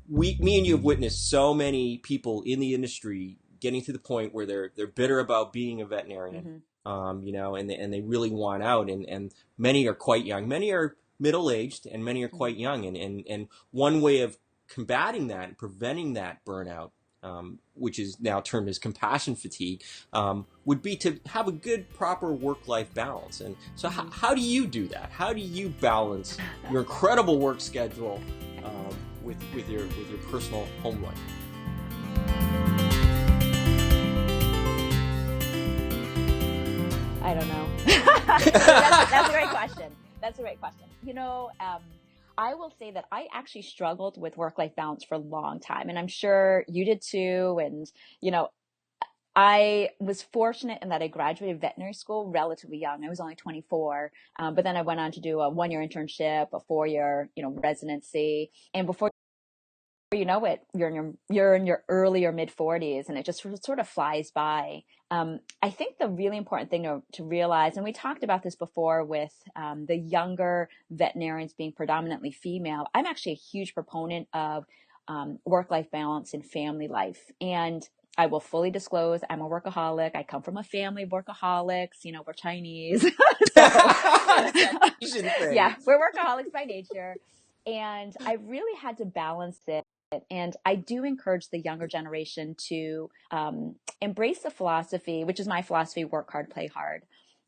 me and you have witnessed so many people in the industry getting to the point where they're bitter about being a veterinarian, and they really want out, and many are quite young, many are middle-aged, and many are quite young, and one way of combating that and preventing that burnout, which is now termed as compassion fatigue, would be to have a good, proper work-life balance. And so how do you do that? How do you balance your incredible work schedule with your personal home life? I don't know. That's a great question. That's a great question. I will say that I actually struggled with work-life balance for a long time, and I'm sure you did too. And, I was fortunate in that I graduated veterinary school relatively young. I was only 24, but then I went on to do a 1-year internship, a 4-year, residency. And before you know it, you're in your early or mid 40s, and it just sort of flies by. I think the really important thing to realize, and we talked about this before with the younger veterinarians being predominantly female, I'm actually a huge proponent of work-life balance and family life. And I will fully disclose, I'm a workaholic. I come from a family of workaholics. We're Chinese. Yeah, we're workaholics by nature. And I really had to balance it. And I do encourage the younger generation to embrace the philosophy, which is my philosophy: work hard, play hard.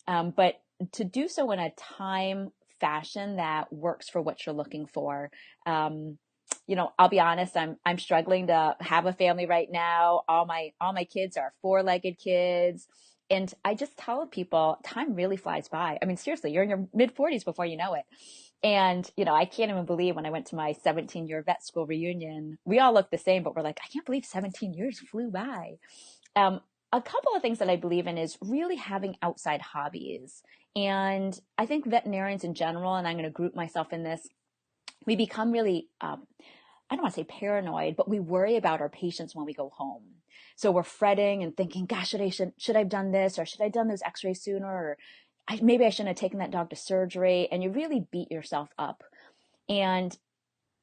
But to do so in a time fashion that works for what you're looking for. I'll be honest, I'm struggling to have a family right now. All my kids are 4-legged kids. And I just tell people time really flies by. I mean, seriously, you're in your mid 40s before you know it. And, I can't even believe when I went to my 17-year vet school reunion, we all looked the same, but we're like, I can't believe 17 years flew by. A couple of things that I believe in is really having outside hobbies. And I think veterinarians in general, and I'm going to group myself in this, we become really, I don't want to say paranoid, but we worry about our patients when we go home. So we're fretting and thinking, gosh, should I have done this, or should I have done those x-rays sooner, or maybe I shouldn't have taken that dog to surgery. And you really beat yourself up. And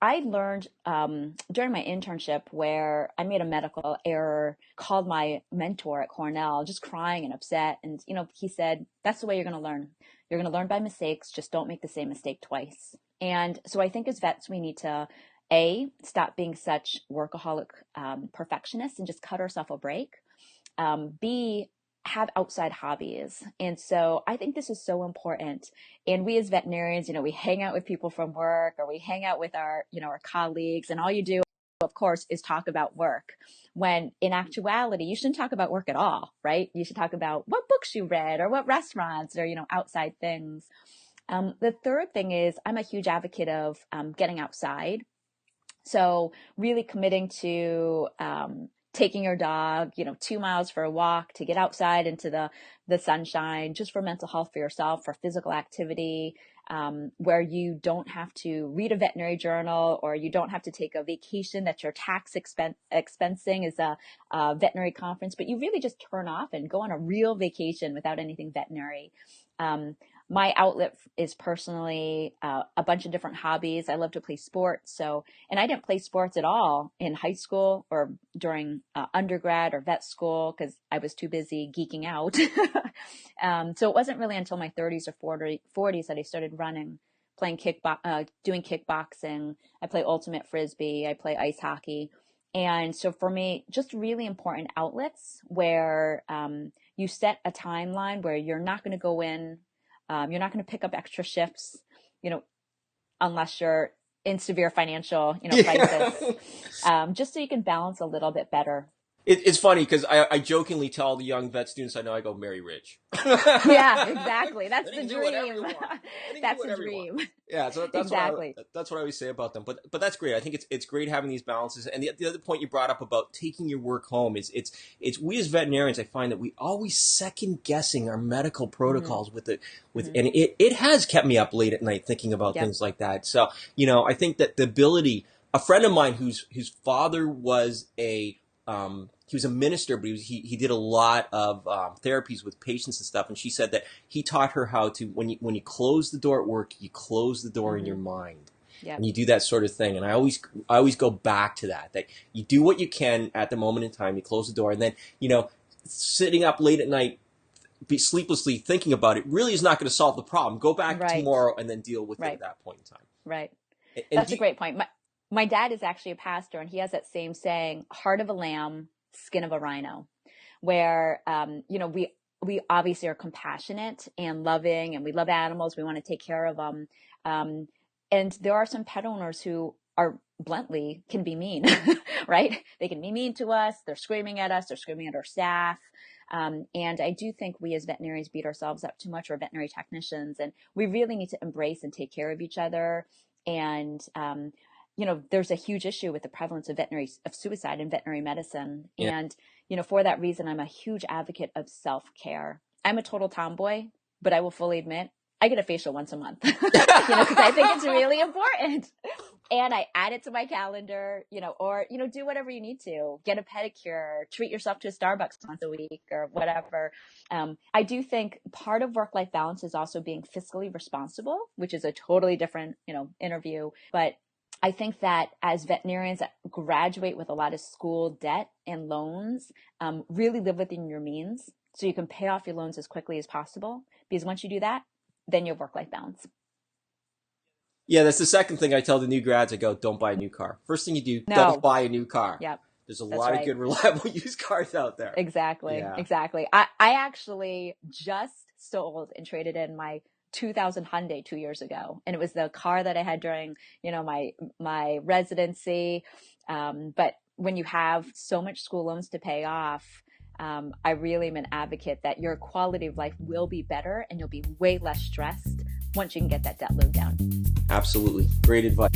I learned during my internship where I made a medical error, called my mentor at Cornell, just crying and upset. And, he said, that's the way you're going to learn. You're going to learn by mistakes. Just don't make the same mistake twice. And so I think as vets, we need to, A, stop being such workaholic perfectionists and just cut ourselves a break. B, have outside hobbies. And so I think this is so important. And we as veterinarians, we hang out with people from work, or we hang out with our colleagues, and all you do, of course, is talk about work. When in actuality, you shouldn't talk about work at all, right? You should talk about what books you read, or what restaurants, or, outside things. The third thing is I'm a huge advocate of getting outside. So really committing to taking your dog, 2 miles for a walk, to get outside into the sunshine, just for mental health for yourself, for physical activity, where you don't have to read a veterinary journal, or you don't have to take a vacation that you're expensing as a veterinary conference, but you really just turn off and go on a real vacation without anything veterinary. My outlet is personally a bunch of different hobbies. I love to play sports. And I didn't play sports at all in high school or during undergrad or vet school because I was too busy geeking out. So it wasn't really until my 30s or 40s that I started running, doing kickboxing. I play ultimate frisbee. I play ice hockey. And so for me, just really important outlets where you set a timeline where you're not going to go in. You're not going to pick up extra shifts, unless you're in severe financial, crisis, just so you can balance a little bit better. It's funny because I jokingly tell the young vet students I know, I go, marry rich. Yeah, exactly. That's the dream. That's the dream. Yeah, so that's exactly. That's what I always say about them. But that's great. I think it's great having these balances. And the other point you brought up about taking your work home is it's we as veterinarians, I find that we always second guessing our medical protocols and it has kept me up late at night thinking about things like that. So I think that the ability, a friend of mine whose father was he was a minister, but he did a lot of therapies with patients and stuff. And she said that he taught her how to, when you close the door at work, you close the door in your mind. Yep. and you do that sort of thing. And I always go back to that you do what you can at the moment in time. You close the door, and then, sitting up late at night, be sleeplessly thinking about it really is not going to solve the problem. Go back Right. tomorrow and then deal with it Right. at that point in time. Right. And That's a great point. My dad is actually a pastor, and he has that same saying, heart of a lamb, skin of a rhino, where, we obviously are compassionate and loving, and we love animals. We want to take care of them. And there are some pet owners who are bluntly can be mean, right? They can be mean to us. They're screaming at us. They're screaming at our staff. And I do think we as veterinarians beat ourselves up too much, or veterinary technicians, and we really need to embrace and take care of each other. And, there's a huge issue with the prevalence of suicide in veterinary medicine. Yeah. And, for that reason, I'm a huge advocate of self-care. I'm a total tomboy, but I will fully admit I get a facial once a month, because I think it's really important. And I add it to my calendar, or, do whatever you need to. Get a pedicure, treat yourself to a Starbucks once a week or whatever. I do think part of work-life balance is also being fiscally responsible, which is a totally different, interview. But I think that as veterinarians that graduate with a lot of school debt and loans, really live within your means so you can pay off your loans as quickly as possible. Because once you do that, then you have work-life balance. Yeah, that's the second thing I tell the new grads. I go, don't buy a new car. First thing you do, don't buy a new car. Yep. There's a lot of good, reliable used cars out there. Exactly. Yeah. Exactly. I actually just sold and traded in my 2000 Hyundai 2 years ago. And it was the car that I had during, my residency. But when you have so much school loans to pay off, I really am an advocate that your quality of life will be better and you'll be way less stressed once you can get that debt load down. Absolutely. Great advice.